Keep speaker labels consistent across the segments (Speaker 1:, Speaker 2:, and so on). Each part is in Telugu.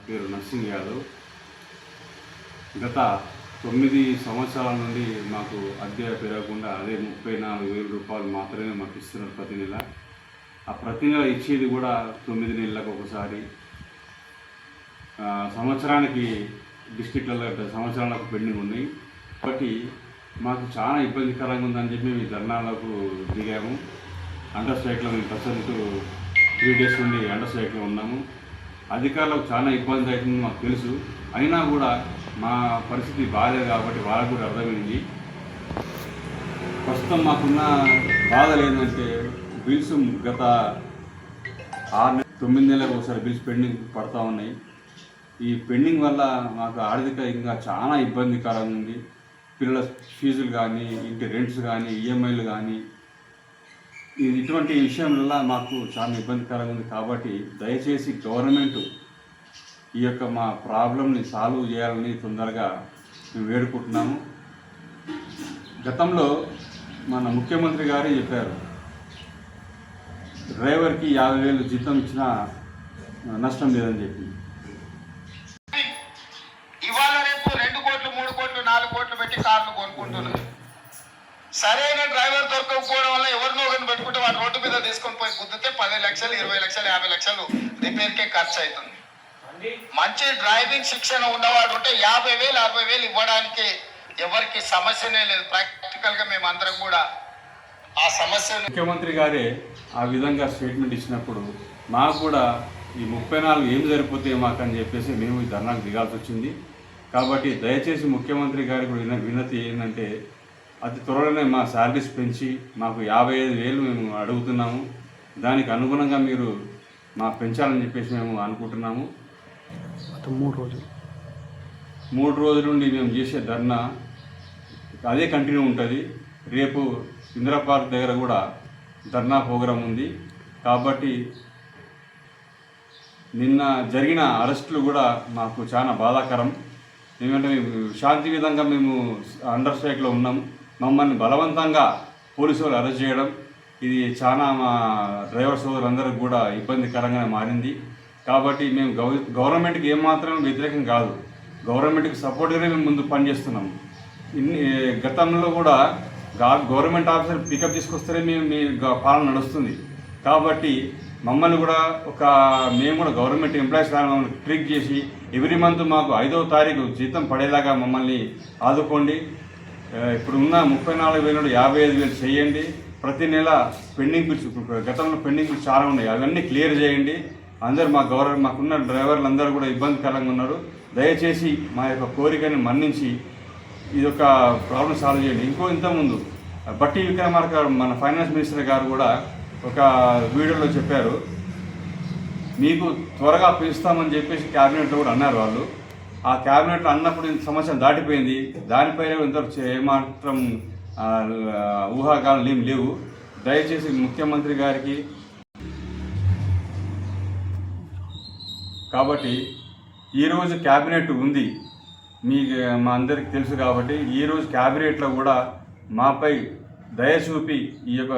Speaker 1: పేరు నర్సింగ్ యాదవ్. గత 9 సంవత్సరాల నుండి మాకు అద్దె పెరగకుండా అదే 34,000 రూపాయలు మాత్రమే మాకు ఇస్తున్నారు ప్రతి నెల. ఆ ప్రతి నెల ఇచ్చేది కూడా 9 నెలలకు ఒకసారి. సంవత్సరానికి డిస్ట్రిక్ట్లలో సంవత్సరాలకు పెండింగ్ ఉన్నాయి. కాబట్టి మాకు చాలా ఇబ్బందికరంగా ఉందని చెప్పి మేము ధర్నాలకు దిగాము. అండర్ స్ట్రైక్లో మేము ప్రజెంట్ 3 డేస్ నుండి అండర్ స్ట్రైక్లో ఉన్నాము. అధికారులకు చాలా ఇబ్బంది అవుతుంది మాకు తెలుసు. అయినా కూడా మా పరిస్థితి బాగాలేదు కాబట్టి వాళ్ళకు కూడా అర్థమైంది. ప్రస్తుతం మాకున్న బాధలు ఏంటంటే బిల్స్ గత 9 నెలలకు ఒకసారి బిల్స్ పెండింగ్ పడుతూ ఉన్నాయి. ఈ పెండింగ్ వల్ల మాకు ఆర్థికంగా చాలా ఇబ్బందికరంగా ఉంది. పిల్లల ఫీజులు కానీ, ఇంటి రెంట్స్ కానీ, ఈఎంఐలు కానీ, ఇటువంటి విషయంలో మాకు చాలా ఇబ్బందికరంగా ఉంది. కాబట్టి దయచేసి గవర్నమెంట్ ఈ యొక్క మా ప్రాబ్లంని సాల్వ్ చేయాలని తొందరగా మేము వేడుకుంటున్నాము. గతంలో మన ముఖ్యమంత్రి గారే చెప్పారు, డ్రైవర్కి 50,000 జీతం ఇచ్చినా నష్టం లేదని చెప్పి.
Speaker 2: ఇవాళ రేపు 2 కోట్లు 3 కోట్లు 4 కోట్లు పెట్టి కార్లు కొనుక్కుంటున్నారు. సరైన డ్రైవర్ దొరకకపోవడం వల్ల ఎవరినో ఒకరిని పెట్టుకుంటే వాడు రోడ్డు మీద తీసుకొని పోయి గుద్దితే 10 లక్షలు 20 లక్షలు 50 లక్షలు రిపేర్కే ఖర్చు అవుతుంది. మంచి డ్రైవింగ్ శిక్షణ ఉన్నవాడు ఉంటే 50,000 60,000 ఇవ్వడానికి ఎవరికి సమస్యనే లేదు. ప్రాక్టికల్గా మేమందరం కూడా ఆ సమస్యను
Speaker 1: ముఖ్యమంత్రి గారే ఆ విధంగా స్టేట్మెంట్ ఇచ్చినప్పుడు మాకు కూడా ఈ 34 ఏం సరిపోతే మాకని చెప్పేసి మేము ఈ ధర్నాకు దిగాల్సి వచ్చింది. కాబట్టి దయచేసి ముఖ్యమంత్రి గారికి కూడా వినతి ఏంటంటే అతి త్వరలోనే మా శాలరీస్ పెంచి మాకు 55,000 మేము అడుగుతున్నాము. దానికి అనుగుణంగా మీరు మా పెంచాలని చెప్పేసి మేము అనుకుంటున్నాము. 3 రోజుల నుండి మేము చేసే ధర్నా అదే కంటిన్యూ ఉంటుంది. రేపు ఇందిరా పార్క్ దగ్గర కూడా ధర్నా ప్రోగ్రాం ఉంది. కాబట్టి నిన్న జరిగిన అరెస్టులు కూడా మాకు చాలా బాధాకరం. ఎందుకంటే శాంతి విధంగా మేము అండర్ స్ట్రైక్లో ఉన్నాం. మమ్మల్ని బలవంతంగా పోలీసు వాళ్ళు అరెస్ట్ చేయడం ఇది చాలా మా డ్రైవర్ సోదరులందరికీ కూడా ఇబ్బందికరంగా మారింది. కాబట్టి మేము గవర్నమెంట్కి ఏమాత్రం వ్యతిరేకం కాదు, గవర్నమెంట్కి సపోర్ట్గానే మేము ముందు పనిచేస్తున్నాము. గతంలో కూడా గవర్నమెంట్ ఆఫీసర్ పికప్ తీసుకొస్తేనే మీ పాలన నడుస్తుంది. కాబట్టి మమ్మల్ని కూడా మేము కూడా గవర్నమెంట్ ఎంప్లాయీస్ మమ్మల్ని ట్రీట్ చేసి ఎవ్రీ మంత్ మాకు 5వ తారీఖు జీతం పడేలాగా మమ్మల్ని ఆదుకోండి. ఇప్పుడు ఉన్న 34,000 55,000 చేయండి. ప్రతి నెల పెండింగ్ బిల్స్, గతంలో పెండింగ్ బిల్స్ చాలా ఉన్నాయి, అవన్నీ క్లియర్ చేయండి. అందరూ మాకున్న డ్రైవర్లు అందరూ కూడా ఇబ్బందికరంగా ఉన్నారు. దయచేసి మా యొక్క కోరికని మన్నించి ఇది ఒక ప్రాబ్లం సాల్వ్ చేయండి. ఇంతకుముందు బట్టి విక్రమార్క మన ఫైనాన్స్ మినిస్టర్ గారు కూడా ఒక వీడియోలో చెప్పారు, మీకు త్వరగా పెంచుతామని చెప్పేసి క్యాబినెట్లో కూడా అన్నారు వాళ్ళు. ఆ క్యాబినెట్లో అన్నప్పుడు ఇంత సంవత్సరం దాటిపోయింది, దానిపైన ఇంతవరకు ఏమాత్రం ఊహాగానాలు ఏం లేవు. దయచేసి ముఖ్యమంత్రి గారికి కాబట్టి ఈరోజు క్యాబినెట్ ఉంది, మా అందరికీ తెలుసు. కాబట్టి ఈరోజు క్యాబినెట్లో కూడా మాపై దయ చూపి ఈ యొక్క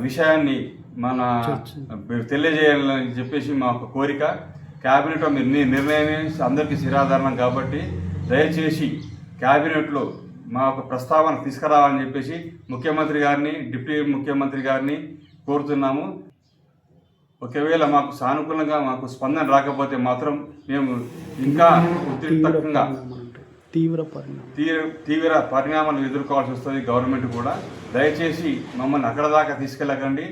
Speaker 1: విషయాన్ని తెలియజేయాలని చెప్పేసి మా ఒక కోరిక. క్యాబినెట్లో నిర్ణయమే అందరికీ శిరాధారణం. కాబట్టి దయచేసి క్యాబినెట్లో మా ఒక ప్రస్తావన తీసుకురావాలని చెప్పేసి ముఖ్యమంత్రి గారిని, డిప్యూటీ ముఖ్యమంత్రి గారిని కోరుతున్నాము. ఒకవేళ మాకు సానుకూలంగా మాకు స్పందన రాకపోతే మాత్రం మేము ఇంకా ఉద్రిక్తంగా తీవ్ర పరిణామాలు ఎదుర్కోవాల్సి వస్తుంది. గవర్నమెంట్ కూడా దయచేసి మమ్మల్ని అక్కడ దాకా తీసుకెళ్ళకండి.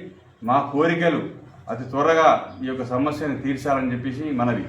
Speaker 1: మా కోరికలు అతి త్వరగా ఈ యొక్క సమస్యను తీర్చాలని చెప్పేసి మనవి.